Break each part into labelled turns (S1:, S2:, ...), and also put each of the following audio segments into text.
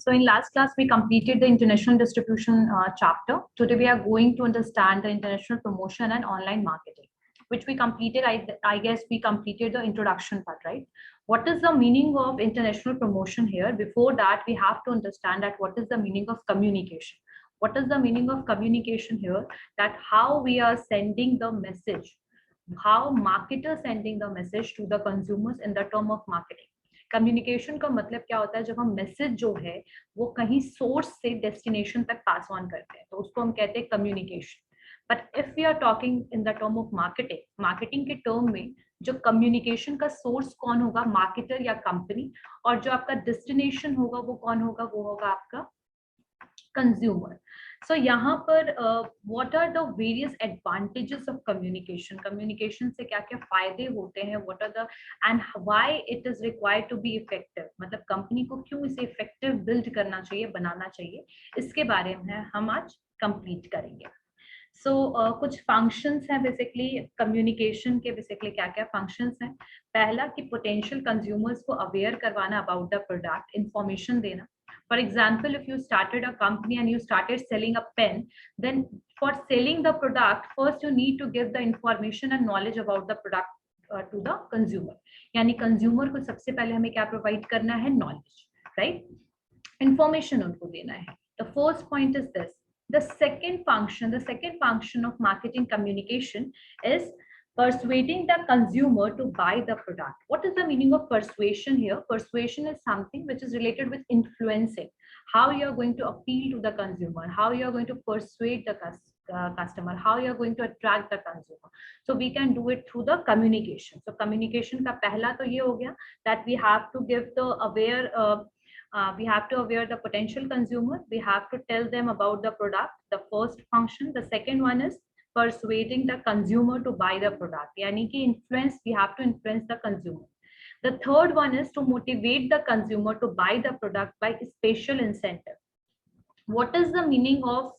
S1: So in last class, we completed the international distribution chapter. Today, we are going to understand the international promotion and online marketing, which we completed. I guess we completed the introduction part, right? What is the meaning of international promotion here? Before that, we have to understand that what is the meaning of communication. What is the meaning of communication here? That how we are sending the message, how marketers sending the message to the consumers in the term of marketing. Communication का मतलब क्या होता है? जब हम message जो है वो कहीं सोर्स से डेस्टिनेशन तक पास ऑन करते हैं तो उसको हम कहते हैं communication. But if we are talking in the term of marketing, marketing के टर्म में जो कम्युनिकेशन का सोर्स कौन होगा? मार्केटर या कंपनी. और जो आपका डेस्टिनेशन होगा वो कौन होगा? वो होगा आपका कंज्यूमर. So यहाँ पर what are the various advantages of communication? Communication से क्या क्या फायदे होते हैं? What are the and why it is required to be effective? मतलब कंपनी को क्यों इसे effective build करना चाहिए, बनाना चाहिए, इसके बारे में हम आज complete करेंगे. So कुछ functions हैं basically communication के. basically क्या क्या functions हैं? पहला कि potential consumers को aware करवाना about the product, information देना. For example, if you started a company and you started selling a pen, then for selling the product, first you need to give the information and knowledge about the product to the consumer. यानी consumer को सबसे पहले हमें क्या provide करना है? Knowledge, right? Information उनको देना है. The first point is this. The second function of marketing communication is persuading the consumer to buy the product. What is the meaning of persuasion here? Persuasion is something which is related with influencing. How you are going to appeal to the consumer, how you are going to persuade the customer, how you are going to attract the consumer. So we can do it through the communication. So communication का पहला तो ये हो गया that we have to give the aware the potential consumer. We have to tell them about the product. The first function. The second one is persuading the consumer to buy the product. यानी कि influence, we have to influence the consumer. The third one is to motivate the consumer to buy the product by special incentive. What is the meaning of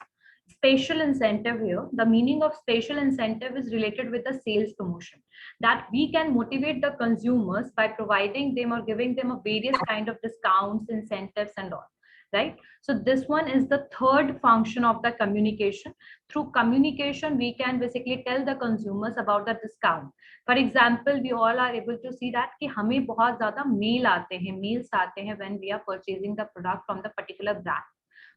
S1: special incentive here? The meaning of special incentive is related with the sales promotion. That we can motivate the consumers by providing them or giving them a various kind of discounts, incentives and all. Right? So this one is the third function of the communication. Through communication, we can basically tell the consumers about the discount. For example, we all are able to see that कि हमें बहुत ज़्यादा mails आते हैं when we are purchasing the product from the particular brand.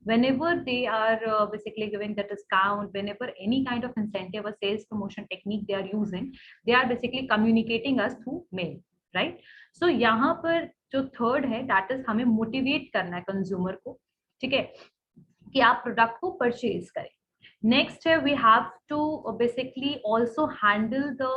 S1: Whenever they are basically giving the discount, whenever any kind of incentive or sales promotion technique they are using, they are basically communicating us through mail, right? So यहाँ पर जो third है that is हमें motivate करना है consumer को, ठीक है, कि आप प्रोडक्ट को परचेज करें. नेक्स्ट है we have to basically also handle the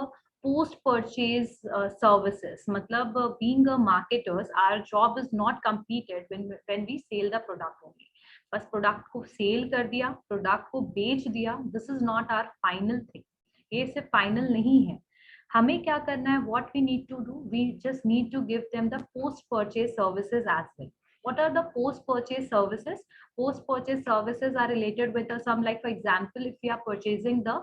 S1: post purchase services. मतलब being a marketers, our job is not completed when we sell the product only. बस प्रोडक्ट को सेल कर दिया, प्रोडक्ट को बेच दिया, this is not our final thing. ये सिर्फ फाइनल नहीं है. हमें क्या करना है? What we need to do, we just need to give them the post purchase services as well. What are the post purchase services? Post purchase services are related with some, like for example, if we are purchasing the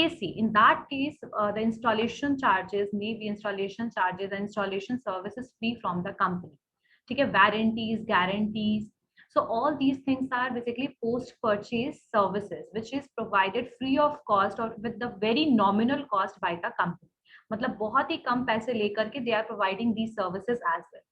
S1: AC, in that case the installation charges may be installation service is free from the company. ठीक है, warranties, guarantees. So all these things are basically post purchase services which is provided free of cost or with the very nominal cost by the company. मतलब बहुत ही कम पैसे लेकर के they are providing these services as well.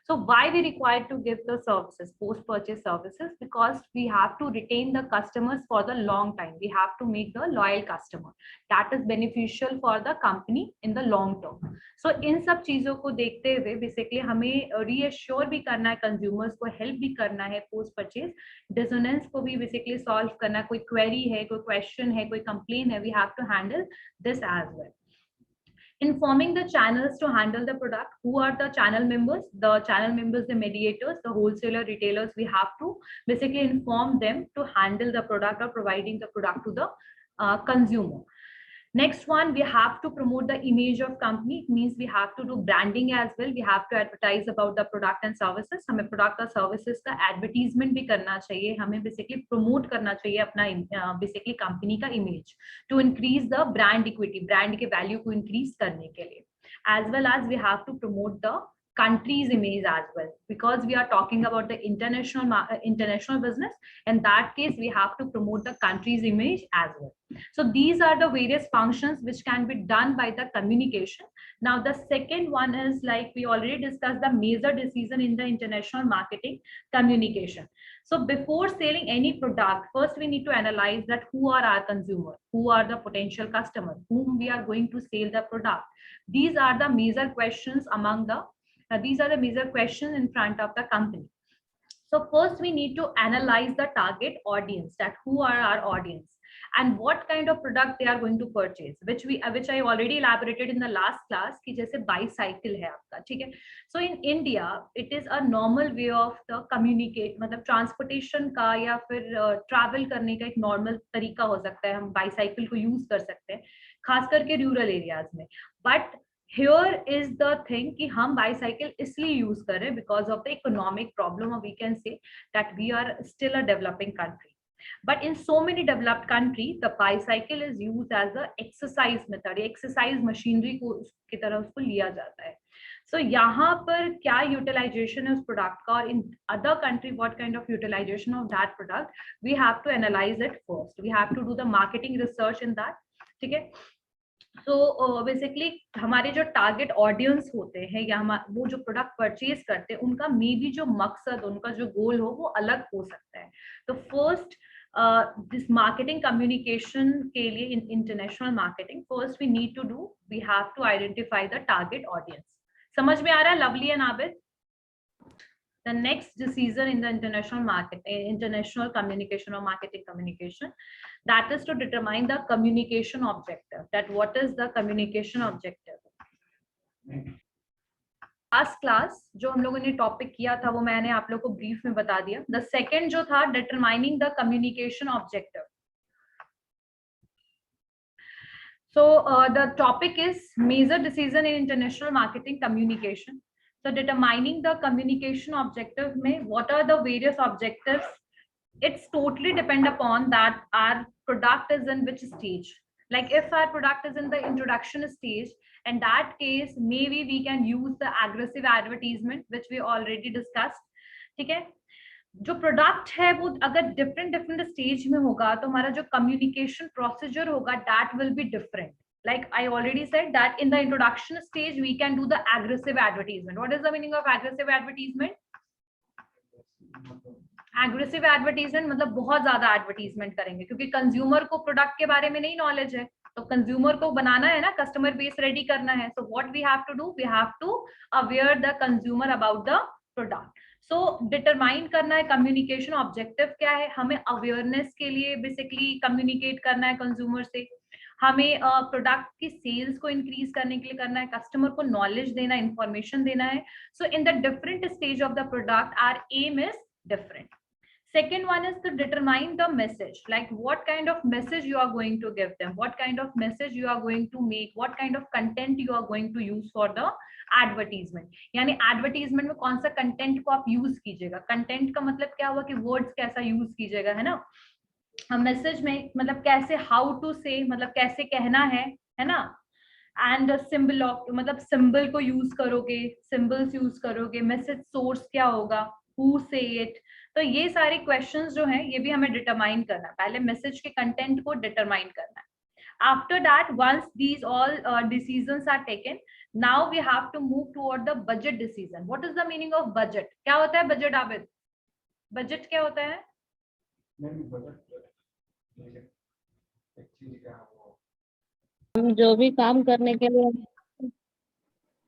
S1: So why we required to give the services, post purchase services? Because we have to retain the customers for the long time. We have to make the loyal customer. That is beneficial for the company in the long term. So इन सब चीजों को देखते हुए basically हमें reassure भी करना है consumers को, help भी करना है post purchase dissonance को भी basically solve करना है. कोई query है, कोई question है, कोई complaint है, we have to handle this as well. Informing the channels to handle the product. Who are the channel members? The channel members, the mediators, the wholesaler, retailers. We have to basically inform them to handle the product or providing the product to the consumer. Next one, we have to promote the image of company. It means we have to do branding as well. We have to advertise about the product and services. हमें product और services का advertisement भी करना चाहिए. हमें basically promote करना चाहिए अपना basically company का image to increase the brand equity, brand के value को increase करने के लिए. As well as we have to promote the country's image as well, because we are talking about the international business. In that case, we have to promote the country's image as well. So these are the various functions which can be done by the communication. Now the second one is, like we already discussed, the major decision in the international marketing communication. So before selling any product, first we need to analyze that who are our consumers, who are the potential customers, whom we are going to sell the product. These are the major questions among the these are the major questions in front of the company. So first we need to analyze the target audience, that who are our audience and what kind of product they are going to purchase, which I already elaborated in the last class कि जैसे bicycle है आपका, ठीक है. So in India it is a normal way of the communicate, मतलब transportation का या फिर travel करने का एक normal तरीका हो सकता है, हम bicycle को use कर सकते हैं खास करके rural areas में. But here is the thing कि हम bicycle इसलिए use कर रहे हैं because of the economic problem, or we can say that we are still a developing country. But in so many developed countries, the bicycle is used as a exercise method, exercise machinery को की तरह उसको लिया जाता है. So यहाँ पर क्या utilization है उस product का, और in other country what kind of utilization of that product, we have to analyze it first. We have to do the marketing research in that. ठीक है. So basically हमारे जो टारगेट ऑडियंस होते हैं या वो जो प्रोडक्ट परचेज करते हैं, उनका मे बी जो मकसद, उनका जो गोल हो वो अलग हो सकता है. तो फर्स्ट दिस मार्केटिंग कम्युनिकेशन के लिए in international marketing, first we need to do, we have to identify the target audience. समझ में आ रहा है Lovely and Abid? The next decision in the international market, international communication or marketing communication, that is to determine the communication objective. That what is the communication objective? Last class जो हम लोगों ने topic किया था वो मैंने आप लोगों को ब्रीफ में बता दिया. The second जो था determining the communication objective. So the topic is major decision in international marketing communication. So determining the communication objective में what are the various objectives, it's totally depend upon that our product is in which stage. Like if our product is in the introduction stage, in that case maybe we can use the aggressive advertisement which we already discussed. ठीक है. जो product है वो अगर different stage में होगा तो हमारा जो कम्युनिकेशन प्रोसीजर होगा that will be different. Like I already said that in the introduction stage we can do the aggressive advertisement. What is the meaning of aggressive advertisement? Aggressive advertisement मतलब बहुत ज्यादा advertisement करेंगे क्योंकि consumer को product के बारे में नहीं नॉलेज है, तो कंज्यूमर को बनाना है ना, कस्टमर बेस रेडी करना है. So what we have to do, we have to aware the consumer about the product. So determine करना है कम्युनिकेशन ऑब्जेक्टिव क्या है. हमें अवेयरनेस के लिए बेसिकली कम्युनिकेट करना है कंज्यूमर से, हमें प्रोडक्ट की सेल्स को इंक्रीज करने के लिए करना है, कस्टमर को नॉलेज देना, इंफॉर्मेशन देना है. So in the different stage of the product our aim is different. Second one is to determine the message, like what kind of message you are going to give them, what kind of message you are going to make, what kind of content you are going to use for the advertisement. यानी advertisement में कौन सा content को आप use कीजिएगा. content का मतलब क्या हुआ कि words कैसा use कीजिएगा, है ना. मैसेज में मतलब कैसे, how to say मतलब कैसे कहना है ना. एंड सिंबल ऑफ मतलब सिंबल को यूज करोगे, सिंबल्स यूज करोगे, मैसेज सोर्स क्या होगा, हु से इट. तो ये सारे क्वेश्चंस जो हैं ये भी हमें डिटरमाइन करना है. पहले मैसेज के कंटेंट को डिटरमाइन करना है. After that once these all decisions are taken, now we have to move toward the budget decision. What is the meaning of budget? क्या होता है बजट आबिद? बजट क्या होता है?
S2: हम जो भी काम करने के लिए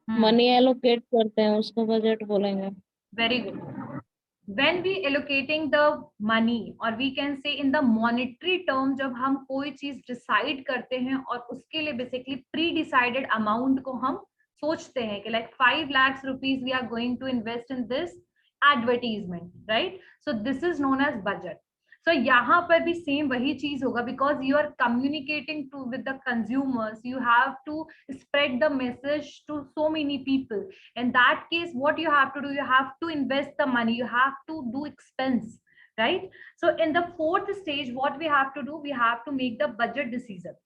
S2: मनी एलोकेट करते हैं उसको बजट बोलेंगे.
S1: Very good. when we allocating the money, or we can say in the monetary term, जब हम कोई चीज डिसाइड करते हैं और उसके लिए बेसिकली प्री डिसाइडेड अमाउंट को हम सोचते हैं कि like 5 lakh rupees we are going to invest in this advertisement, right. So this is known as budget. सो यहाँ पर भी सेम वही चीज होगा, because you are communicating to with the consumers, you have to spread the message to so many people. In that case, what you have to do, you have to invest the money, you have to do expense, right. So in the fourth stage, what we have to do, we have to make the budget decision.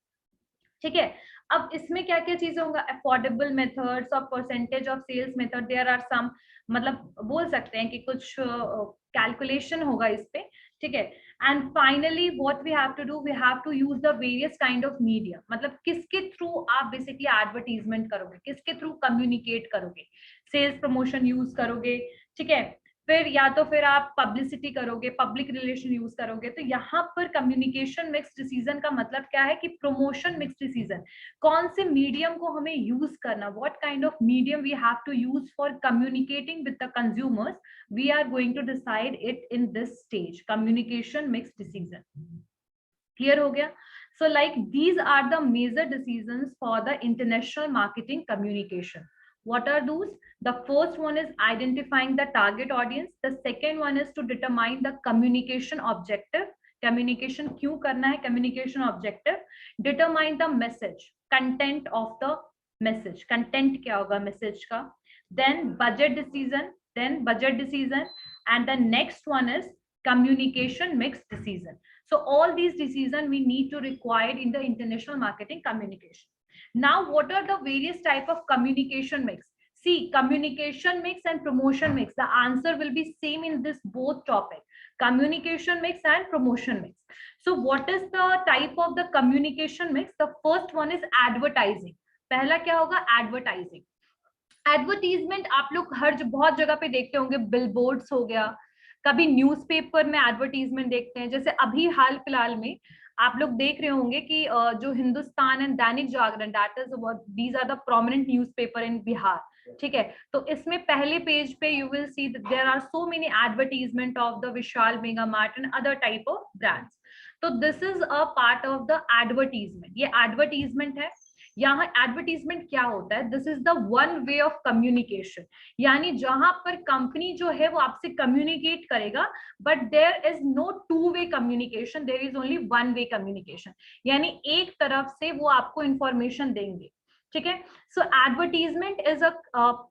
S1: ठीक है। अब इसमें क्या क्या चीजें होंगे, affordable methods और percentage of sales method, there are some, मतलब बोल सकते हैं कि कुछ कैलकुलेशन होगा इस पे, ठीक है। And finally what we have to do, we have to use the various kind of media, मतलब किसके थ्रू आप बेसिकली एडवर्टीजमेंट करोगे, किसके थ्रू कम्युनिकेट करोगे, सेल्स प्रमोशन यूज करोगे, ठीक है, फिर या तो फिर आप पब्लिसिटी करोगे, पब्लिक रिलेशन यूज करोगे। तो यहाँ पर कम्युनिकेशन मिक्स डिसीजन का मतलब क्या है कि प्रमोशन मिक्स डिसीजन, कौन से मीडियम को हमें यूज करना, what kind of medium we have to use for communicating with the consumers, we are going to decide it in this stage, communication mix decision. Clear हो गया? So like these are the major decisions for the international marketing communication. What are those? The first one is identifying the target audience. The second one is to determine the communication objective. Communication क्यों करना है, communication objective. Determine the message, content of the message. Content क्या होगा message का. Then budget decision. Then budget decision. And the next one is communication mix decision. So all these decisions we need to require in the international marketing communication. Now, what are the various type of communication mix? See, communication mix and promotion mix. The answer will be same in this both topic, communication mix and promotion mix. So what is the type of the communication mix? The first one is advertising. पहला क्या होगा? Advertising. Advertisement आप लोग हर बहुत जगह पे देखते होंगे, बिलबोर्ड्स हो गया, कभी न्यूज़पेपर में एडवर्टीजमेंट देखते हैं, जैसे अभी हाल फिलहाल में आप लोग देख रहे होंगे कि जो Hindustan and Dainik Jagran, that is these are the prominent newspaper in Bihar, ठीक है। तो इसमें पहले पेज पे you will see there are so many advertisement of the Vishal mega mart and other type of brands. तो this is a part of the advertisement, ये advertisement है। यहाँ एडवर्टीजमेंट क्या होता है? This is the one way of communication, यानी जहां पर कंपनी जो है वो आपसे कम्युनिकेट करेगा, but there is no two way communication, there is only one way communication, यानी एक तरफ से वो आपको इंफॉर्मेशन देंगे, ठीक है। So advertisement is a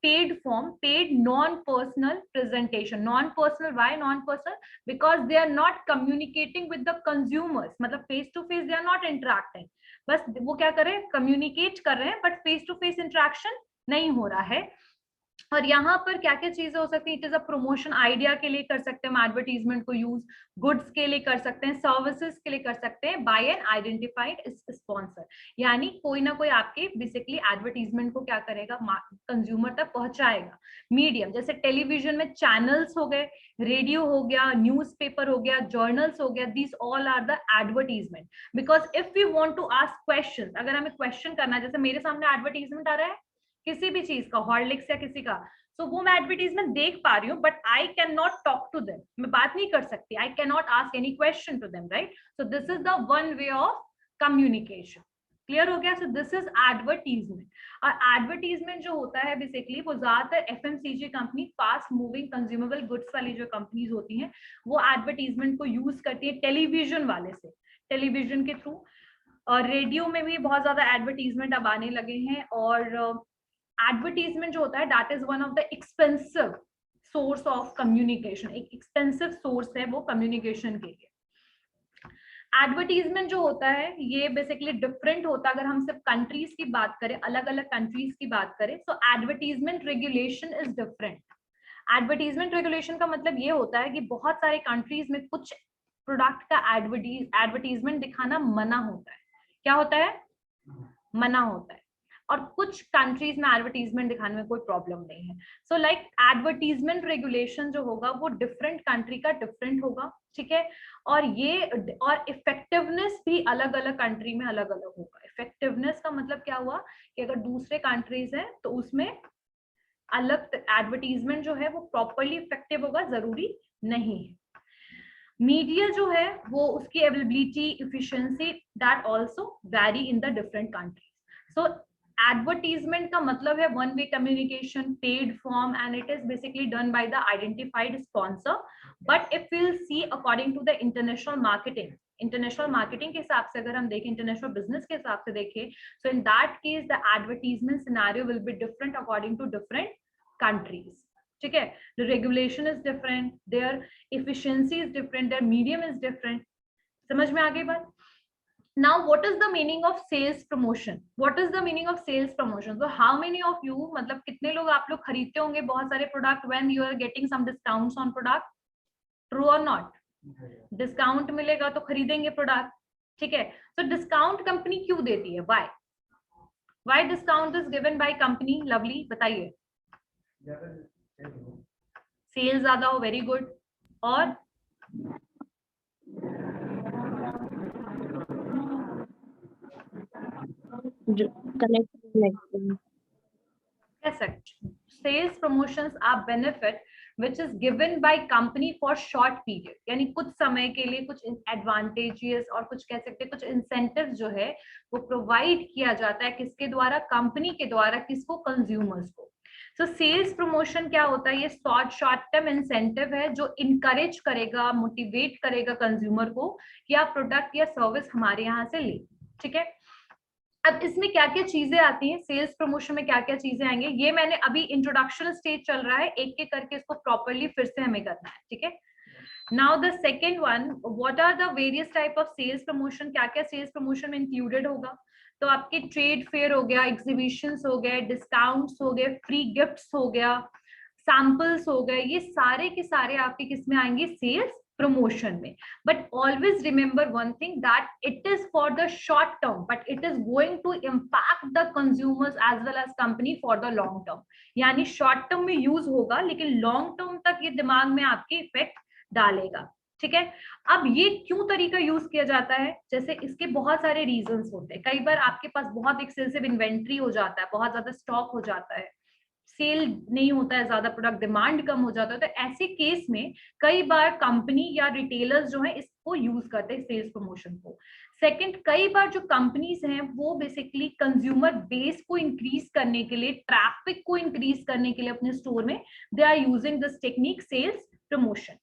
S1: paid form, paid non personal presentation. Non personal, why non personal? Because they are not communicating with the consumers, मतलब face to face they are not interacting, बस वो क्या कर रहे हैं, कम्युनिकेट कर रहे हैं, but face to face interaction नहीं हो रहा है। और यहाँ पर क्या क्या चीजें हो सकती है? It is a promotion idea के लिए कर सकते हैं हम एडवर्टीजमेंट को यूज, गुड्स के लिए कर सकते हैं, सर्विसेज के लिए कर सकते हैं, बाय एन आइडेंटिफाइड स्पॉन्सर, यानी कोई ना कोई आपके बेसिकली एडवर्टीजमेंट को क्या करेगा, कंज्यूमर तक पहुंचाएगा। मीडियम जैसे टेलीविजन में चैनल्स हो गए, रेडियो हो गया, न्यूज़पेपर हो गया, जर्नल्स हो गया, this all are the advertisement. Because if we want to ask question, अगर हमें क्वेश्चन करना है, जैसे मेरे सामने एडवर्टीजमेंट आ रहा है किसी भी चीज का, हॉर्लिक्स या किसी का, सो वो मैं एडवर्टीजमेंट देख पा रही हूँ, but I can not talk to them, मैं बात नहीं कर सकती, I can not ask any question to them, right? So this is the one way of communication. Clear हो गया? So this is advertisement. और एडवर्टीजमेंट जो होता है बेसिकली वो ज्यादातर FMCG company, fast moving consumable goods वाली जो कंपनीज होती हैं, वो एडवर्टीजमेंट को यूज करती है टेलीविजन वाले से, टेलीविजन के थ्रू। और रेडियो में भी बहुत ज्यादा एडवर्टीजमेंट अब आने लगे हैं। और एडवर्टीजमेंट जो होता है that is one of the expensive source of communication, एक एक्सपेंसिव सोर्स है वो कम्युनिकेशन के लिए। एडवर्टीजमेंट जो होता है ये बेसिकली डिफरेंट होता है, अगर हम सिर्फ कंट्रीज की बात करें, अलग अलग कंट्रीज की बात करें, तो advertisement regulation is different. Advertisement regulation का मतलब ये होता है कि बहुत सारे कंट्रीज में कुछ प्रोडक्ट का एडवर्टीजमेंट दिखाना मना होता है। क्या होता है? मना होता है। और कुछ कंट्रीज में एडवर्टीजमेंट दिखाने में कोई प्रॉब्लम नहीं है। सो लाइक एडवर्टीजमेंट रेगुलेशन जो होगा वो डिफरेंट कंट्री का डिफरेंट होगा, ठीक है। और ये और इफेक्टिवनेस भी अलग अलग कंट्री में अलग अलग होगा। इफेक्टिवनेस का मतलब क्या हुआ कि अगर दूसरे कंट्रीज हैं तो उसमें अलग एडवर्टीजमेंट जो है वो प्रॉपरली इफेक्टिव होगा, जरूरी नहीं है। मीडिया जो है वो उसकी availability, efficiency, that also vary in the different countries. So advertisement का मतलब है one way communication, paid form, and it is basically done by the identified sponsor. But if we will see according to the international marketing, international marketing के हिसाब से अगर हम देखें, international business के हिसाब से देखें, so in that case the advertisement scenario will be different according to different countries, ठीक है। The regulation is different, their efficiency is different, their medium is different. समझ में आ गई बात? Now what is the meaning of sales promotion? What is the meaning of sales promotion? So how many of you, मतलब कितने लोग आप लोग खरीदते होंगे बहुत सारे product when you are getting some discounts on product? True or not? Discount मिलेगा तो खरीदेंगे प्रोडक्ट, ठीक है. तो डिस्काउंट कंपनी क्यों देती है? Why discount is given by company? Lovely बताइए. सेल ज्यादा हो, वेरी गुड. और sales promotions are benefit which is given by company for short period, यानी कुछ समय के लिए कुछ एडवांटेजेस और कुछ कह सकते हैं कुछ इंसेंटिव जो है वो प्रोवाइड किया जाता है किसके द्वारा? कंपनी के द्वारा. किसको? कंज्यूमर्स को. तो सेल्स प्रमोशन क्या होता है? ये शॉर्ट टर्म इंसेंटिव है जो इनकरेज करेगा, मोटिवेट करेगा कंज्यूमर को कि आप प्रोडक्ट या सर्विस हमारे यहाँ से ले. ठीक है. अब इसमें क्या क्या चीजें आती हैं, सेल्स प्रमोशन में क्या क्या चीजें आएंगे, ये मैंने अभी इंट्रोडक्शन स्टेज चल रहा है, एक एक करके इसको प्रॉपरली फिर से हमें करना है. ठीक है. Now the second one, what are the various type of sales promotion. क्या क्या सेल्स प्रमोशन में इंक्लूडेड होगा? तो आपके ट्रेड फेयर हो गया, एग्जीबिशंस हो गए, डिस्काउंट्स हो गए, फ्री गिफ्ट्स हो गया, सैंपल्स हो गए, ये सारे के सारे आपके किस में आएंगे? सेल्स promotion में. But always remember one thing, that it is for the short term, but it is going to impact the consumers as well as company for the long term. यानी short term में use होगा लेकिन long term तक ये दिमाग में आपके effect डालेगा. ठीक है. अब ये क्यों तरीका यूज किया जाता है? जैसे इसके बहुत सारे रीजंस होते हैं. कई बार आपके पास बहुत एक्सेसिव इन्वेंट्री हो जाता है, बहुत ज्यादा स्टॉक हो जाता है, सेल नहीं होता है, ज्यादा प्रोडक्ट डिमांड कम हो जाता है, तो ऐसे केस में कई बार कंपनी या रिटेलर्स जो है इसको यूज करते हैं सेल्स प्रमोशन को. सेकंड, कई बार जो कंपनीज हैं वो बेसिकली कंज्यूमर बेस को इंक्रीज करने के लिए, ट्रैफिक को इंक्रीज करने के लिए अपने स्टोर में they are using this technique sales promotion.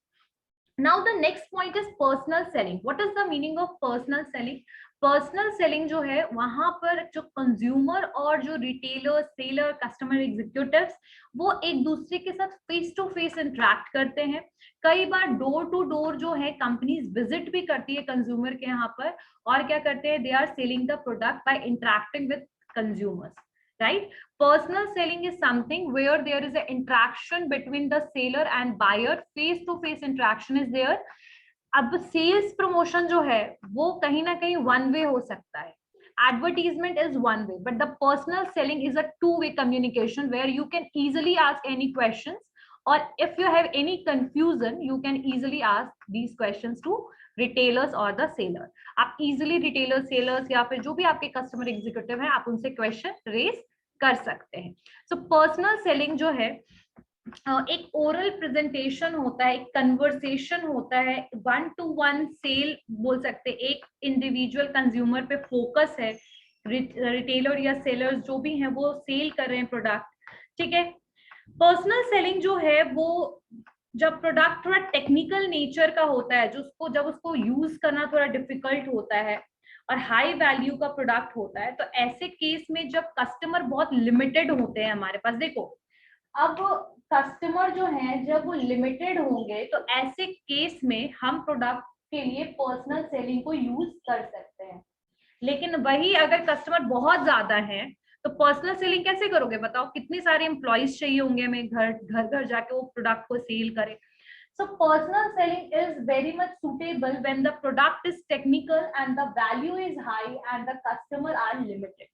S1: Now the next point is personal selling. What is the meaning of personal selling? Personal selling जो है वहां पर जो कंज्यूमर और जो रिटेलर, सेलर, कस्टमर एग्जीक्यूटिव्स वो एक दूसरे के साथ फेस टू फेस इंटरेक्ट करते हैं. कई बार डोर टू डोर जो है कंपनीज विजिट भी करती है कंज्यूमर के यहाँ पर, और क्या करते हैं? They are selling the product by interacting with consumers. Right? Personal selling is something where there is an interaction between the seller and buyer. Face to face interaction is there. अब sales promotion जो है वो कहीं ना कहीं one way हो सकता है. Advertisement is one way, but the personal selling is a two-way communication where you can easily ask any questions, or if you have any confusion, you can easily ask these questions to retailers or the seller. आप easily retailers, sellers या फिर जो भी आपके customer executive हैं आप उनसे question raise कर सकते हैं. So personal selling जो है एक ओरल प्रेजेंटेशन होता है, एक कन्वर्सेशन होता है, वन टू वन सेल बोल सकते हैं. एक इंडिविजुअल कंज्यूमर पे फोकस है, रिटेलर या सेलर्स जो भी हैं वो सेल कर रहे हैं प्रोडक्ट. ठीक है. पर्सनल सेलिंग जो है वो जब प्रोडक्ट थोड़ा टेक्निकल नेचर का होता है, जो उसको जब उसको यूज करना थोड़ा डिफिकल्ट होता है और हाई वैल्यू का प्रोडक्ट होता है, तो ऐसे केस में जब कस्टमर बहुत लिमिटेड होते हैं हमारे पास, देखो अब कस्टमर जो है जब वो लिमिटेड होंगे तो ऐसे केस में हम प्रोडक्ट के लिए पर्सनल सेलिंग को यूज कर सकते हैं. लेकिन वही अगर कस्टमर बहुत ज्यादा है तो पर्सनल सेलिंग कैसे करोगे? बताओ, कितने सारे एम्प्लॉइज चाहिए होंगे हमें घर घर जाके वो प्रोडक्ट को सेल करें. So personal selling is very much suitable when the product is technical and the value is high and the customer are limited.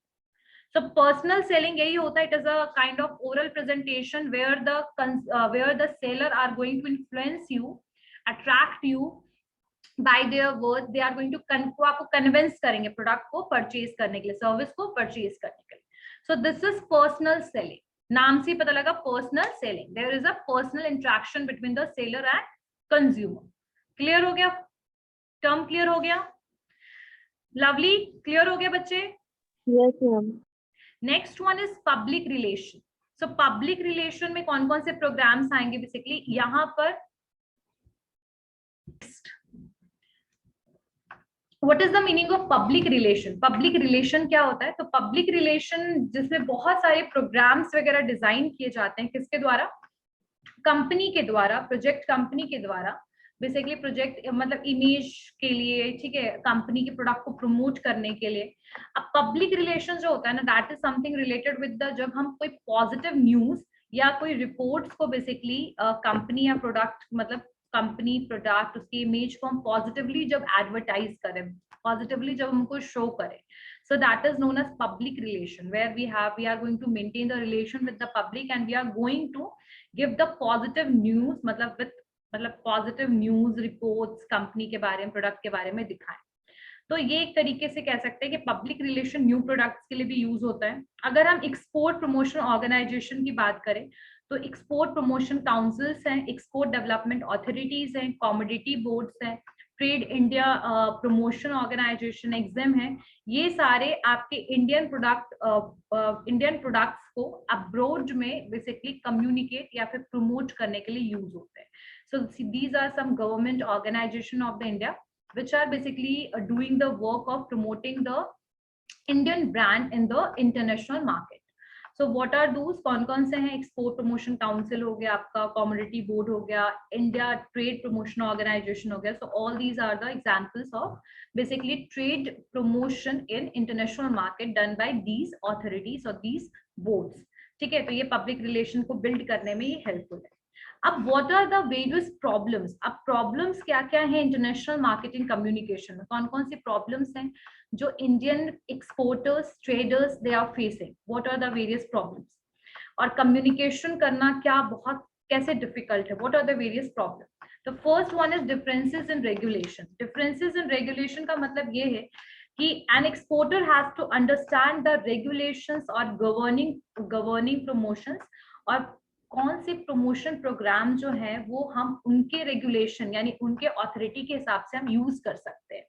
S1: So personal selling यही होता है. It is a kind of oral presentation where the seller are going to influence you, attract you by their words. They are going to आपको convince करेंगे product को purchase करने के लिए, service को परचेज करने के लिए. So this is personal selling. नाम से पता लगा personal selling. There is a personal interaction between the seller and consumer. Clear हो गया? टर्म क्लियर हो गया? लवली, क्लियर हो गया बच्चे?
S2: Yes ma'am.
S1: Next one is public relation. So public relation में कौन कौन से प्रोग्राम्स आएंगे बेसिकली यहाँ पर? What is the meaning of public relation? Public relation क्या होता है? तो पब्लिक रिलेशन जिसमें बहुत सारे प्रोग्राम्स वगैरह डिजाइन किए जाते हैं, किसके द्वारा? कंपनी के द्वारा, प्रोजेक्ट कंपनी के द्वारा. बेसिकली प्रोजेक्ट मतलब इमेज के लिए, ठीक है, कंपनी के प्रोडक्ट को प्रमोट करने के लिए। अब पब्लिक रिलेशन जो होता है ना, that is something related with the, जब हम कोई पॉजिटिव न्यूज या कोई रिपोर्ट्स को बेसिकली कंपनी या प्रोडक्ट, मतलब कंपनी प्रोडक्ट उसकी इमेज को हम पॉजिटिवली जब एडवर्टाइज करें, पॉजिटिवली जब हमको शो करें, so that is known as public relation, where we are going to maintain the relation with the public and we are going to give the positive news, मतलब positive news reports company के बारे में, product के बारे में दिखाएं। तो ये एक तरीके से कह सकते हैं कि पब्लिक रिलेशन न्यू प्रोडक्ट्स के लिए भी यूज होता है। अगर हम एक्सपोर्ट प्रमोशन ऑर्गेनाइजेशन की बात करें तो एक्सपोर्ट प्रमोशन काउंसिल्स हैं, एक्सपोर्ट डेवलपमेंट अथॉरिटीज हैं, कॉमोडिटी बोर्ड्स हैं, trade India promotion organisation exam है, ये सारे आपके इंडियन प्रोडक्ट्स को अब्रोड में बेसिकली कम्युनिकेट या फिर प्रमोट करने के लिए यूज होते हैं। So these are some government organization of the India which are basically doing the work of promoting the Indian brand in the international market. So what are those? कौन से हैं? एक्सपोर्ट प्रमोशन काउंसिल हो गया आपका, commodity board हो गया, India trade promotion organisation हो गया। So all these are the examples of basically trade promotion in international market done by these authorities or these boards, ठीक है। तो ये पब्लिक रिलेशन को बिल्ड करने में ये हेल्पफुल है। अब what are the various problems? अब प्रॉब्लम्स क्या क्या है इंटरनेशनल मार्केटिंग कम्युनिकेशन में? कौन कौन सी प्रॉब्लम्स हैं जो Indian exporters, traders they are facing? What are the various problems? और कम्युनिकेशन करना क्या बहुत कैसे डिफिकल्ट है? What are the various problem? The first one is differences in regulation. Differences in regulation का मतलब ये है कि an exporter has to understand the regulations or governing promotions, और कौन से प्रमोशन प्रोग्राम जो है वो हम उनके रेगुलेशन यानी उनके अथॉरिटी के हिसाब से हम यूज कर सकते हैं,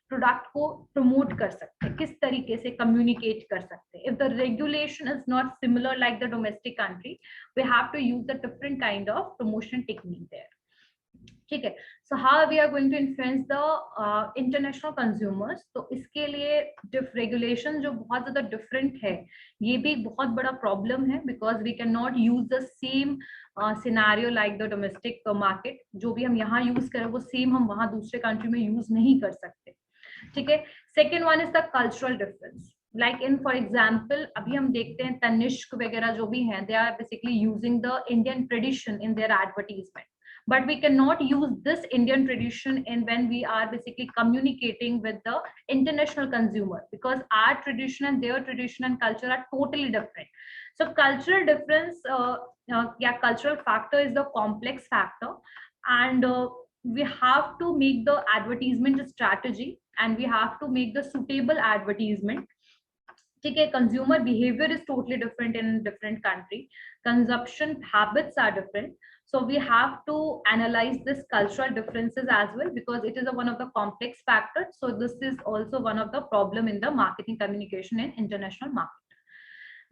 S1: प्रोडक्ट को प्रमोट कर सकते हैं, किस तरीके से कम्युनिकेट कर सकते हैं। If the regulation is not similar like the domestic country, we have to use the different kind of promotion technique there, ठीक है। So how we are going to influence the international consumers? तो इसके लिए regulation जो बहुत ज्यादा different है, ये भी एक बहुत बड़ा प्रॉब्लम है, because we can not use the same scenario like the domestic market. जो भी हम यहाँ यूज करें वो सेम हम वहां दूसरे कंट्री में यूज नहीं कर सकते, ठीक है। Second one is the cultural difference. Like in for example अभी हम देखते हैं तनिष्क वगैरह जो भी हैं, they are basically using the Indian tradition in their advertisement, but we cannot use this Indian tradition in when we are basically communicating with the international consumer, because our tradition and their tradition and culture are totally different. So cultural difference, cultural factor is the complex factor, and we have to make the advertisement strategy and we have to make the suitable advertisement, ठीक है। Consumer behaviour is totally different in different country, consumption habits are different, so we have to analyze this cultural differences as well, because it is one of the complex factors. So this is also one of the problem in the marketing communication in international market.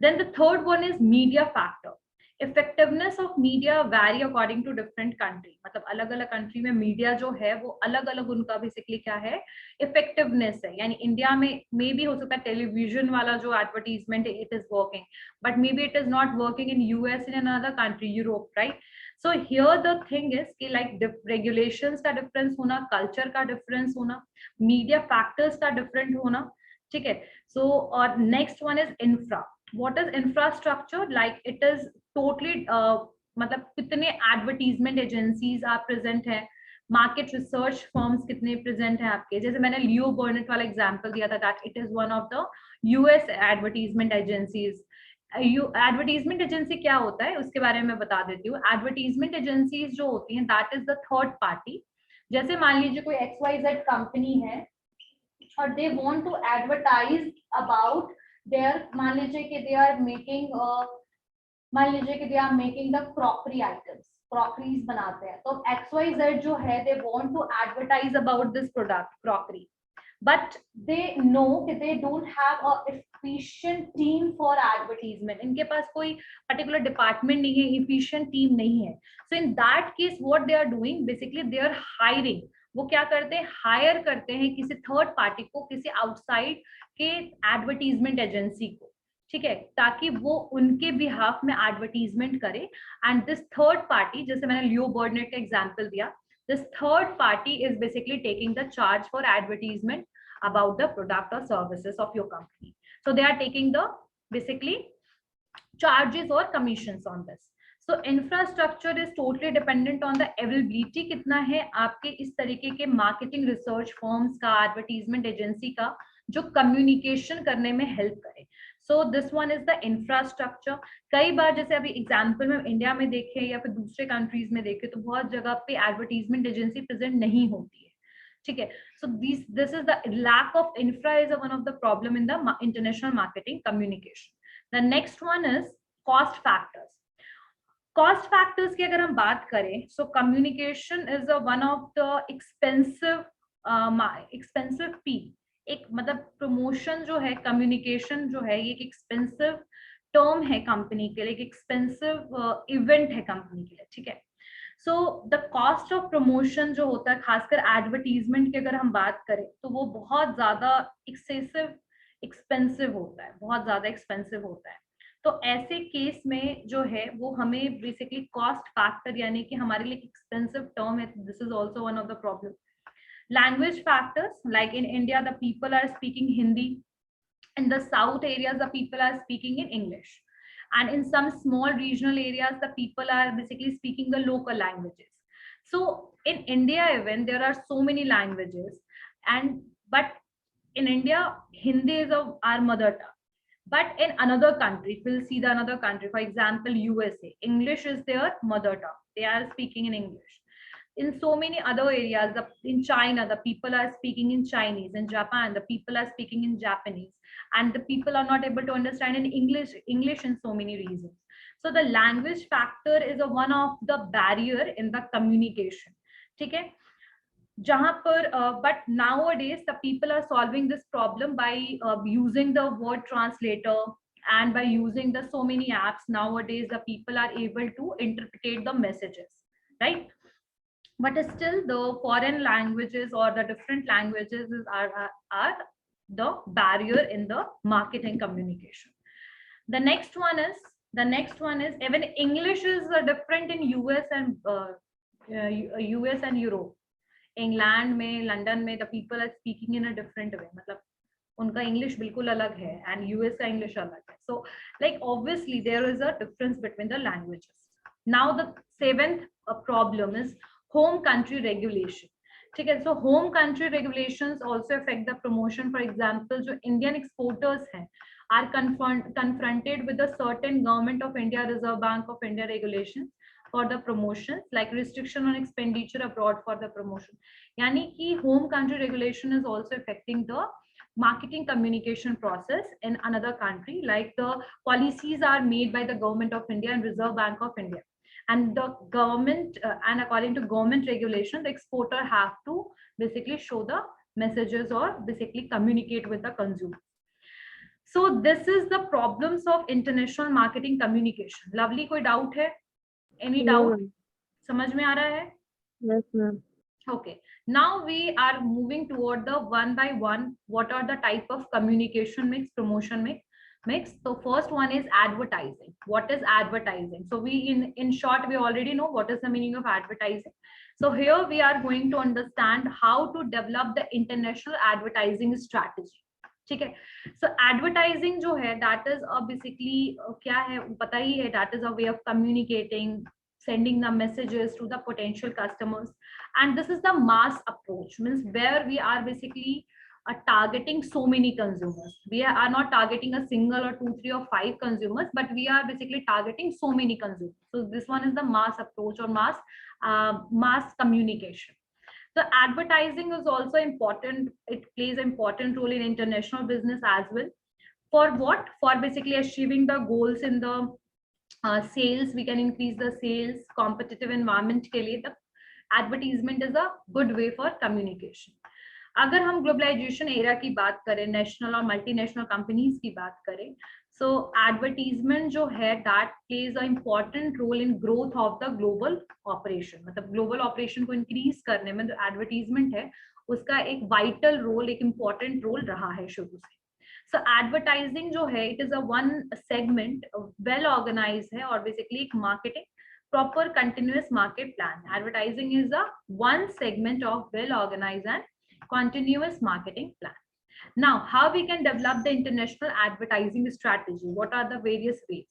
S1: Then the third one is media factor. Effectiveness of media vary according to different country, मतलब अलग अलग country में media जो है वो अलग अलग उनका बेसिकली क्या है, इफेक्टिवनेस है। यानी इंडिया में मे भी हो सकता है टेलीविजन वाला जो advertisement it is working, but may be it is not working in US, in another country, Europe, right. So here the thing is कि लाइक रेगुलेशंस का डिफरेंस होना, कल्चर का डिफरेंस होना, मीडिया फैक्टर्स का different होना, ठीक है। सो और next one is infra. what is infrastructure? Like it is totally मतलब कितने एडवर्टीजमेंट एजेंसीज आप प्रेजेंट हैं, मार्केट रिसर्च फर्म्स कितने प्रेजेंट हैं आपके, जैसे मैंने लियो बर्नेट वाला एग्जांपल दिया था, that it is one of the US advertisement agencies. Advertisement agency क्या होता है उसके बारे में मैं बता देती हूँ। एडवर्टीजमेंट एजेंसीज जो होती हैं that is the third party. जैसे मान लीजिए कोई XYZ कंपनी है और they want to advertise about their, मान लीजिए कि they are making the crockery items, crockeries बनाते हैं, तो XYZ जो है they want to advertise about this product crockery, but they know कि they don't have a efficient team for advertisement. इनके पास कोई पर्टिकुलर डिपार्टमेंट नहीं है, एफिशिएंट टीम नहीं है। So in that case what they are doing, basically they are hiring, वो क्या करते हैं, हायर करते हैं किसी थर्ड पार्टी को, किसी आउटसाइड के एडवर्टीजमेंट एजेंसी को, ठीक है, ताकि वो उनके बिहाफ में एडवर्टीजमेंट करे। एंड दिस थर्ड पार्टी, जैसे मैंने लियो बर्नेट का एग्जांपल दिया, This third party is basically taking the charge for advertisement about the product or services of your company. So they are taking the basically charges or commissions on this. So infrastructure is totally dependent on the availability कितना है आपके इस तरीके के marketing research firms का, advertisement agency का, जो communication करने में help करे. So this one is the infrastructure. कई बार जैसे अभी एग्जाम्पल में इंडिया में देखें या फिर दूसरे कंट्रीज में देखें तो बहुत जगह पे एडवर्टीजमेंट एजेंसी प्रेजेंट नहीं होती है, ठीक है. So this is the lack of infra is one of the problem in the international marketing communication. The next one is cost factors. Cost factors की अगर हम बात करें, so communication is one of the expensive P. एक मतलब promotion जो है, communication जो है, ये एक एक्सपेंसिव टर्म है कंपनी के लिए, एक एक्सपेंसिव इवेंट है कंपनी के लिए, ठीक है. So the cost of promotion जो होता है, खासकर एडवर्टीजमेंट की अगर हम बात करें, तो वो बहुत ज्यादा एक्सपेंसिव होता है, बहुत ज्यादा एक्सपेंसिव होता है. तो ऐसे केस में जो है वो हमें बेसिकली कॉस्ट फैक्टर, यानी कि हमारे लिए एक्सपेंसिव टर्म है, this is also one of the problem. Language factors, like in India the people are speaking Hindi, in the south areas the people are speaking in English, and in some small regional areas the people are basically speaking the local languages. So in India even there are so many languages, and but in India Hindi is our mother tongue, but in another country, if we'll see the another country, for example USA, English is their mother tongue, they are speaking in English. In so many other areas, in China the people are speaking in Chinese, in Japan the people are speaking in Japanese, and the people are not able to understand in English in so many reasons. So the language factor is one of the barrier in the communication, ठीक है. जहां पर but nowadays the people are solving this problem by using the word translator, and by using the so many apps nowadays the people are able to interpret the messages, right? But still the foreign languages or the different languages are the barrier in the marketing communication. The next one is even English is different in US and Europe. England में, London में the people are speaking in a different way, मतलब उनका English बिल्कुल अलग है, and US का English अलग है. So like obviously there is a difference between the languages. Now the seventh problem is home country regulation, ठीक है. So home country regulations also affect the promotion. For example, जो Indian exporters हैं are confronted with a certain Government of India, Reserve Bank of India regulations for the promotions, like restriction on expenditure abroad for the promotion. यानी कि home country regulation is also affecting the marketing communication process in another country, like the policies are made by the Government of India and Reserve Bank of India, and the government and according to government regulation the exporter have to basically show the messages or basically communicate with the consumer. So this is the problems of international marketing communication. Lovely, कोई doubt है? Any doubt? समझ में आ रहा है?
S2: Yes, ma'am.
S1: Okay, now we are moving toward the one by one. What are the type of communication mix, promotion mix? So first one is advertising. What is advertising? So we in short we already know what is the meaning of advertising. So here we are going to understand how to develop the international advertising strategy, ठीक है. So advertising जो है that is basically क्या है पता ही है, that is a way of communicating, sending the messages to the potential customers, and this is the mass approach, means where we are basically targeting so many consumers. We are not targeting a single or 2, 3 or 5 consumers, but we are basically targeting so many consumers. So this one is the mass approach or mass communication. So advertising is also important. It plays an important role in international business as well. For what? For basically achieving the goals in the sales. We can increase the sales. Competitive environment के लिए the advertisement is a good way for communication. अगर हम globalisation era की बात करें, national और multinational companies की बात करें, सो एडवर्टीजमेंट जो है that plays a important role in growth of the global operation. मतलब ग्लोबल ऑपरेशन को इंक्रीज करने में जो एडवर्टीजमेंट है उसका एक वाइटल रोल, एक इम्पोर्टेंट रोल रहा है शुरू से. सो एडवर्टाइजिंग जो है it is a one segment well organise है और बेसिकली एक marketing proper continuous market plan. Advertising is a one segment of well organized and continuous marketing plan. Now, how we can develop the international advertising strategy? What are the various ways?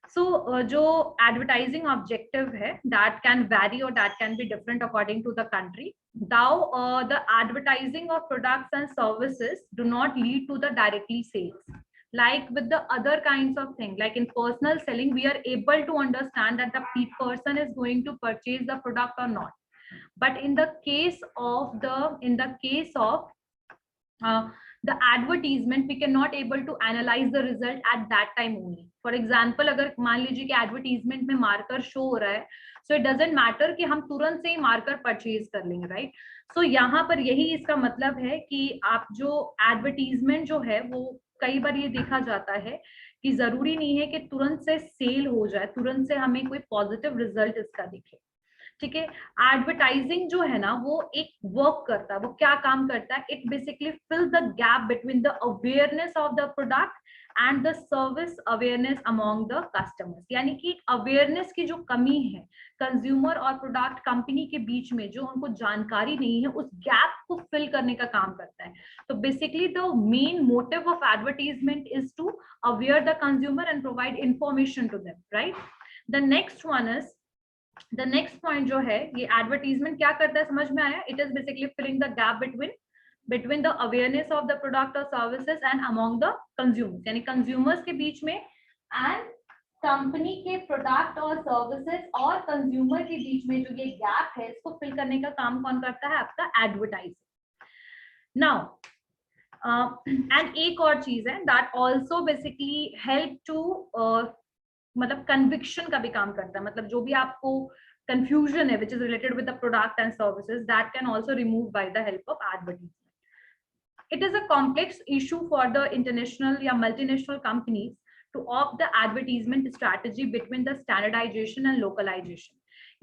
S1: So जो advertising objective है, that can vary or that can be different according to the country. Now the advertising of products and services do not lead to the directly sales. Like with the other kinds of things, like in personal selling, we are able to understand that the person is going to purchase the product or not. But in the case of the advertisement, we cannot able to analyze the result at that time only. For example, अगर मान लीजिए कि advertisement में marker show हो रहा है, so it doesn't matter कि हम तुरंत से ही marker purchase कर लेंगे, right? So यहाँ पर यही इसका मतलब है कि आप जो advertisement जो है वो कई बार ये देखा जाता है कि जरूरी नहीं है कि तुरंत से सेल हो जाए, तुरंत से हमें कोई पॉजिटिव रिजल्ट इसका दिखे. ठीक है. एडवर्टाइजिंग जो है ना वो एक वर्क करता है. वो क्या काम करता है? It basically fill the gap between the awareness of the product and the service awareness among the customers. यानी कि अवेयरनेस की जो कमी है कंज्यूमर और प्रोडक्ट कंपनी के बीच में, जो उनको जानकारी नहीं है, उस गैप को फिल करने का काम करता है. तो basically the main motive of advertisement is to aware the consumer and provide information to them, right? The next point जो है, ये एडवर्टीजमेंट क्या करता है समझ में आया? It is basically filling the gap between the awareness of the product और services and among the consumers. यानी कंज्यूमर्स के बीच में एंड कंपनी के प्रोडक्ट और सर्विसेज और कंज्यूमर के बीच में जो ये गैप है, इसको फिल करने का काम कौन करता है? आपका एडवर्टाइजिंग. नाउ एंड एक और चीज है that also basically help to मतलब कन्विक्शन का भी काम करता है. मतलब जो भी आपको कंफ्यूजन है which is related with the product and services, that can also remove by the help of advertisement. It is a complex issue for the international या multinational companies to opt the advertisement strategy between the standardization and localization.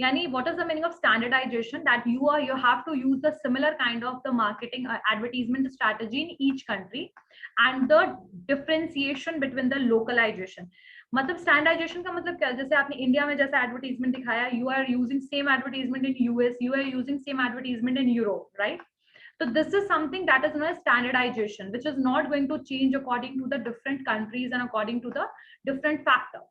S1: Yani, what is the meaning of standardization? That you have to use the similar kind of the marketing advertisement strategy in each country, and the differentiation between the localization. मतलब standardisation का मतलब क्या है? जैसे आपने India में जैसा advertisement दिखाया, you are using same advertisement in US, you are using same advertisement in Europe, right? So this is something that is known as standardization, which is not going to change according to the different countries and according to the different factor.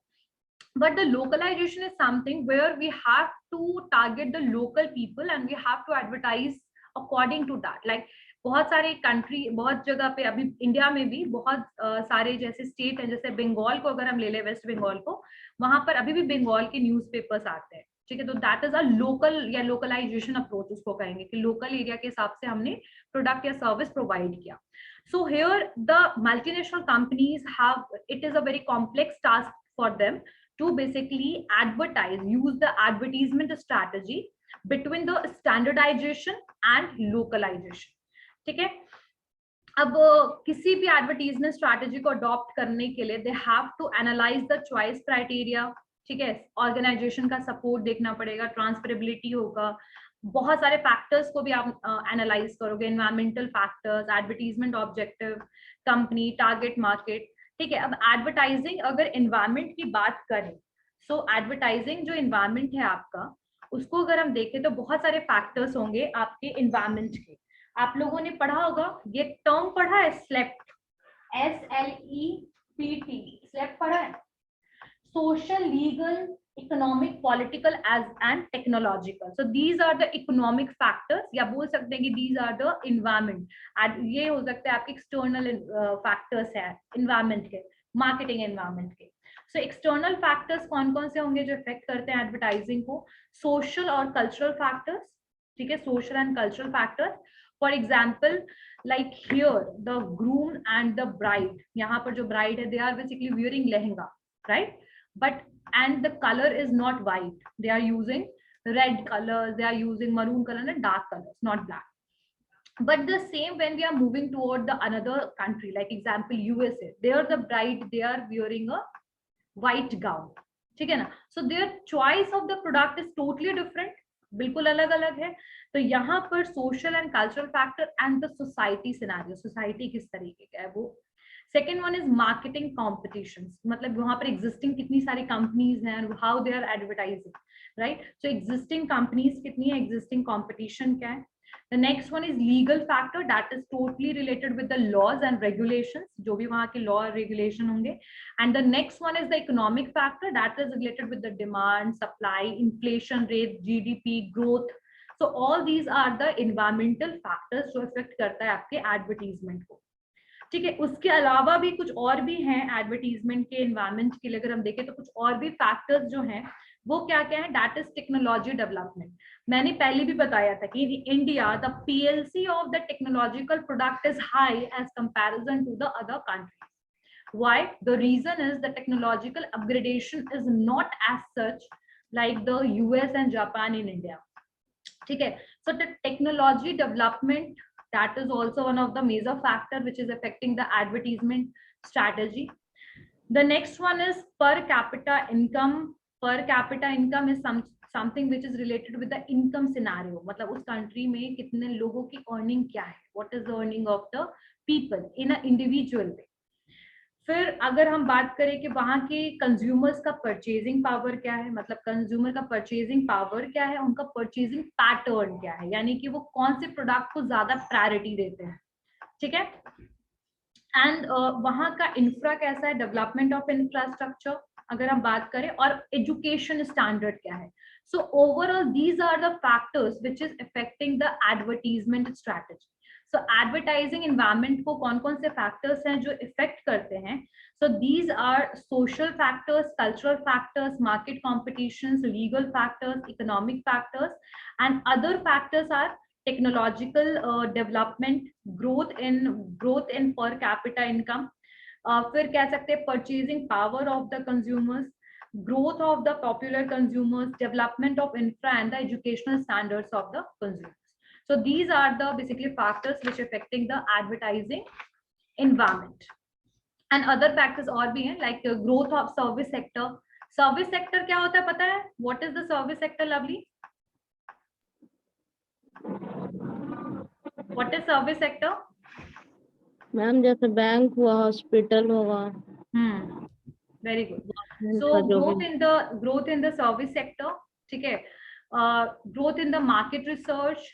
S1: But the localization is something where we have to target the local people and we have to advertise according to that. Like बहुत सारे country, बहुत जगह पे, अभी India में भी बहुत सारे जैसे स्टेट हैं, जैसे बंगाल को अगर हम ले लें, वेस्ट बंगाल को, वहां पर अभी भी बंगाल के न्यूज़पेपर्स आते हैं. ठीक है. तो दैट इज अ लोकल या लोकलाइजेशन अप्रोच उसको कहेंगे कि लोकल एरिया के हिसाब से हमने प्रोडक्ट या सर्विस प्रोवाइड किया. So here the multinational companies have, it is a very complex task for them to basically advertise, use the advertisement strategy between the standardisation and localisation. ठीक है. अब किसी भी एडवर्टीजमेंट स्ट्रैटेजी को adopt करने के लिए they have to analyse the choice criteria. ठीक है. ऑर्गेनाइजेशन का सपोर्ट देखना पड़ेगा, ट्रांसफरेबिलिटी होगा, बहुत सारे फैक्टर्स को भी आप एनालाइज करोगे, environmental factors, advertisement objective, company, target market. ठीक है. अब एडवर्टाइजिंग अगर एनवायरमेंट की बात करें, सो एडवर्टाइजिंग जो एनवायरमेंट है आपका, उसको अगर हम देखें तो बहुत सारे फैक्टर्स होंगे आपके एनवायरमेंट के. आप लोगों ने पढ़ा होगा, ये टर्म पढ़ा है, स्लेप्ट, SLEPT, स्लेप्ट पढ़ा है. Social, legal, economic, political and technological. So these are the economic factors, या बोल सकते हैं कि these are the environment. ये हो सकते हैं आपके external factors है environment के, marketing environment के. So external factors कौन कौन से होंगे जो affect करते हैं advertising को? Social और cultural factors. ठीक है. Social and cultural factors. For example, like here the groom and the bride, यहाँ पर जो bride है, they are basically wearing lehenga, right? But and the color is not white, they are using red colors, they are using maroon color and dark colors, not black. But the same when we are moving toward the another country, like example USA, there the bride, they are wearing a white gown. ठीक है ना. So their choice of the product is totally different, बिल्कुल अलग अलग है. तो यहाँ पर social and cultural factor and the society scenario, society किस तरीके का है वो. Second one is marketing competition, मतलब वहां पर एग्जिस्टिंग कितनी सारी कंपनीज हैं, how they are advertising, right? So existing companies कितनी है, एग्जिस्टिंग कॉम्पिटिशन क्या है. The next one is legal factor, that is totally related with the laws and regulations, जो भी वहाँ के law और regulation होंगे. And the next one is the economic factor, that is related with the demand, supply, inflation rate, GDP, growth. So all these are the environmental factors जो affect करता है आपके advertisement को. ठीक है, उसके अलावा भी कुछ और भी हैं एडवर्टीजमेंट के एनवायरमेंट के लिए अगर हम देखें तो कुछ और भी फैक्टर्स जो हैं वो क्या क्या है. That is technology development. मैंने पहले भी बताया था कि in India the PLC of the technological product is high as comparison to the other countries. Why? The reason is the technological upgradation is not as such like the US and Japan in India. ठीक है, so the technology development, that is also one of the major factor which is affecting the advertisement strategy. The next one is per capita income. Per capita income is something which is related with the income scenario, मतलब उस country में कितने लोगों की earning क्या है, what is the earning of the people in a individual way. फिर अगर हम बात करें कि वहाँ के कंज्यूमर्स का परचेजिंग पावर क्या है, मतलब कंज्यूमर का परचेजिंग पावर क्या है, उनका परचेजिंग पैटर्न क्या है, यानी कि वो कौन से प्रोडक्ट को ज्यादा प्रायोरिटी देते हैं. ठीक है, एंड वहाँ का इंफ्रा कैसा है, डेवलपमेंट ऑफ इंफ्रास्ट्रक्चर अगर हम बात करें, और एजुकेशन स्टैंडर्ड क्या है. So overall these are the factors which is affecting the advertisement strategy. So advertising environment को कौन कौन से फैक्टर्स हैं जो इफेक्ट करते हैं. So these are social factors, cultural factors, market competitions, legal factors, economic factors, and other factors are technological development, growth in per capita income, फिर कह सकते हैं purchasing power of the consumers, growth of the popular consumers, development of infra and the educational standards of the consumers. So these are the basically factors which affecting the advertising environment. And other factors और भी हैं like growth of service sector. Service sector क्या होता है पता है? What is the service sector, Lovely? What is service sector?
S2: Ma'am जैसे bank हुआ, हॉस्पिटल हुआ.
S1: Very good. So growth in the service sector, ठीक है, growth in the market research,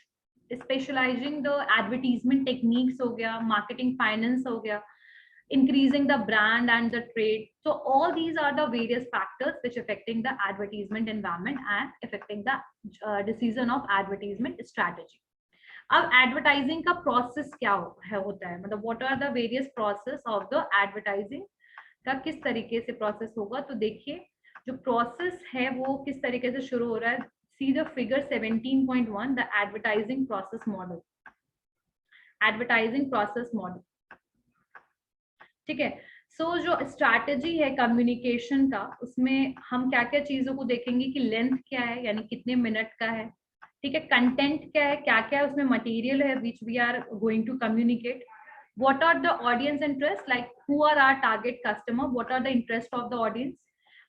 S1: specializing the advertisement techniques हो गया, marketing finance हो गया, increasing the brand and the trade. So all these are the various factors which affecting the advertisement environment and affecting the decision of advertisement strategy. अब advertising का process क्या होता है, मतलब what are the various process of the advertising का किस तरीके से प्रोसेस होगा. तो देखिए जो प्रोसेस है वो किस तरीके से शुरू हो रहा है. See the figure 17.1, the advertising process model. Advertising process model, ठीक है. सो जो स्ट्रैटेजी है कम्युनिकेशन का, उसमें हम क्या क्या चीजों को देखेंगे कि लेंथ क्या है, यानी कितने मिनट का है, ठीक है, कंटेंट क्या है, क्या क्या उसमें मटेरियल है which we are going to communicate, what are the audience interests, like who are our target customer, what are the interest of the audience,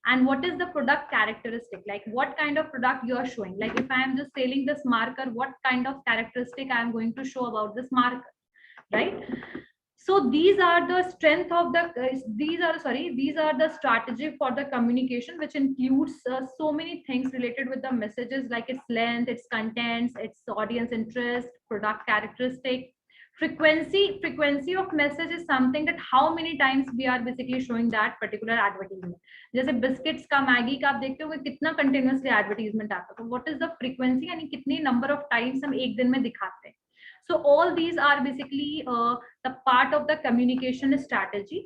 S1: and what is the product characteristic, like what kind of product you are showing. Like if I am just selling this marker, what kind of characteristic I am going to show about this marker, right? So these are the strength of the these are the strategy for the communication, which includes so many things related with the messages, like its length, its contents, its audience interest, product characteristic. Frequency of message is something that how many times we are basically showing that particular advertisement. जैसे biscuits का, Maggi का आप देखते हो कितना continuously advertisement आता है, तो व्हाट इज द फ्रीक्वेंसी, यानी कितनी नंबर ऑफ टाइम्स हम एक दिन में दिखाते हैं. So all these are basically the part of the communication strategy.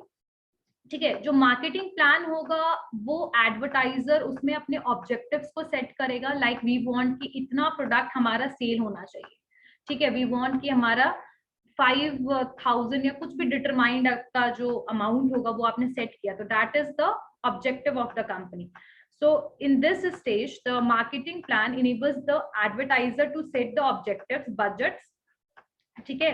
S1: ठीक है, जो मार्केटिंग प्लान होगा वो एडवर्टाइजर उसमें अपने ऑब्जेक्टिव्स को सेट करेगा. लाइक वी वांट कि इतना प्रोडक्ट हमारा सेल होना चाहिए, ठीक है, वी वांट कि हमारा 5,000 या कुछ भी डिटरमाइंड का जो अमाउंट होगा वो आपने सेट किया, तो that is the objective of the company. So in this stage the marketing plan enables the advertiser to set the objectives, budgets, ठीक है,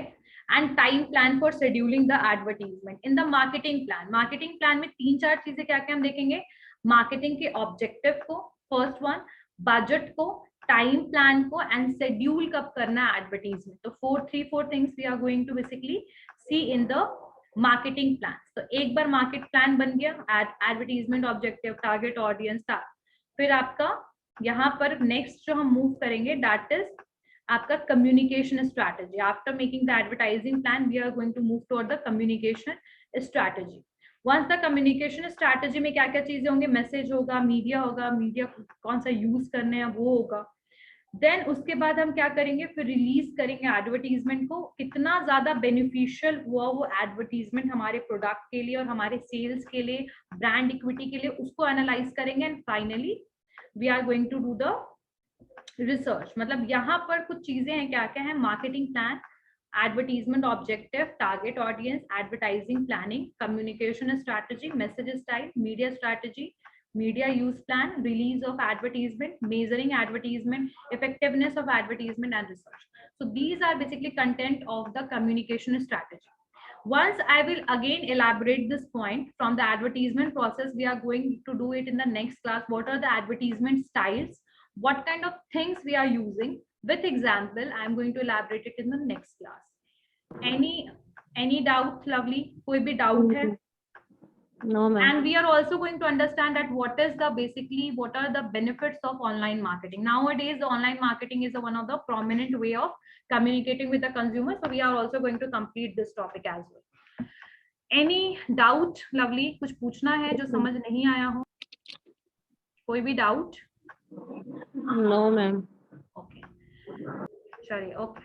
S1: and time plan for scheduling the advertisement. In the marketing plan में 3-4 चीजें क्या क्या हम देखेंगे. Marketing के objective को, फर्स्ट वन, बजट को, टाइम प्लान को, एंड शेड्यूल कब करना है एडवर्टीजमेंट. तो 4 things we are going to basically see in the marketing plan, तो एक बार मार्केट प्लान बन गया, एडवर्टीजमेंट ऑब्जेक्टिव, टारगेट ऑडियंस, फिर आपका यहाँ पर नेक्स्ट जो हम मूव करेंगे दैट इज आपका communication strategy. After making the advertising plan we are going to move toward the communication strategy. Once the communication strategy में क्या क्या चीजें होंगे, मैसेज होगा, मीडिया होगा, मीडिया कौन सा यूज करने हैं वो होगा. देन उसके बाद हम क्या करेंगे, फिर रिलीज करेंगे एडवर्टीजमेंट को, कितना ज्यादा बेनिफिशियल हुआ वो एडवर्टीजमेंट हमारे प्रोडक्ट के लिए और हमारे सेल्स के लिए, ब्रांड इक्विटी के लिए, उसको एनालाइज करेंगे. And finally we are going to do the research. मतलब यहाँ पर कुछ चीजें हैं, क्या क्या है, marketing plan, advertisement objective, target audience, advertising planning, communication strategy, message style, media strategy, media use plan, release of advertisement, measuring advertisement, effectiveness of advertisement, and research. So these are basically content of the communication strategy. Once I will again elaborate this point from the advertisement process, we are going to do it in the next class. What are the advertisement styles? What kind of things we are using? With example, I am going to elaborate it in the next class. Any doubt, Lovely? कोई भी doubt है?
S2: No, ma'am.
S1: And we are also going to understand that what are the benefits of online marketing. Nowadays, the online marketing is one of the prominent way of communicating with the consumer. So we are also going to complete this topic as well. Any doubt, Lovely? कुछ पूछना है जो समझ नहीं आया हो? कोई भी doubt?
S2: No, ma'am.
S1: Okay. चलिए, okay.